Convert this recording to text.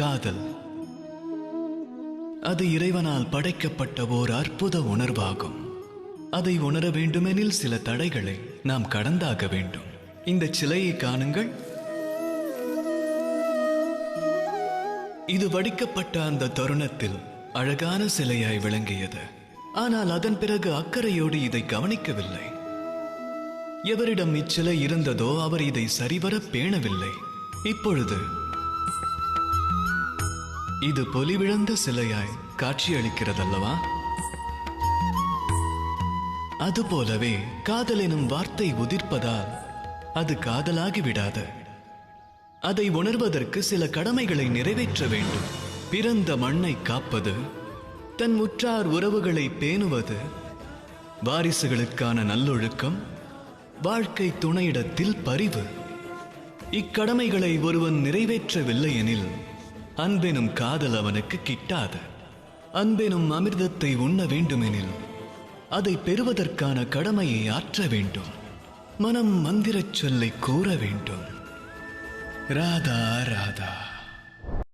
காதல். அது இறைவனால் படைக்கப்பட்ட ஓர் அற்புத உணர்வாகும். அதை உணர வேண்டுமெனில் சில தடைகளை நாம் கடந்தாக வேண்டும். இந்த சிலையை காணுங்கள். இது வடிக்கப்பட்ட அந்த தருணத்தில் அழகான சிலையாய் விளங்கியது. ஆனால் அதன் பிறகு அக்கறையோடு இதை கவனிக்கவில்லை. எவரிடம் இச்சிலை இருந்ததோ அவர் இதை சரிவர பேணவில்லை. இப்பொழுது இது பொலிவிழந்த சிலையாய் காட்சியளிக்கிறதல்லவா? அதுபோலவே காதல் எனும் வார்த்தை உதிர்ப்பதால் அது காதலாகி விடாது. அதை உணர்வதற்கு சில கடமைகளை நிறைவேற்ற வேண்டும். பிறந்த மண்ணை காப்பது, தன் உற்றார் உறவுகளை பேணுவது, வாரிசுகளுக்கான நல்லொழுக்கம், வாழ்க்கை துணையிடத்தில் பரிவு. இக்கடமைகளை ஒருவன் நிறைவேற்றவில்லை எனில் அன்பெனும் காதல் அவனுக்கு கிட்டாது. அன்பெனும் அமிர்தத்தை உண்ண வேண்டுமெனில் அதை பெறுவதற்கான கடமையை ஆற்ற வேண்டும். மனம் மந்திரச் சொல்லை கூற வேண்டும். ராதா ராதா.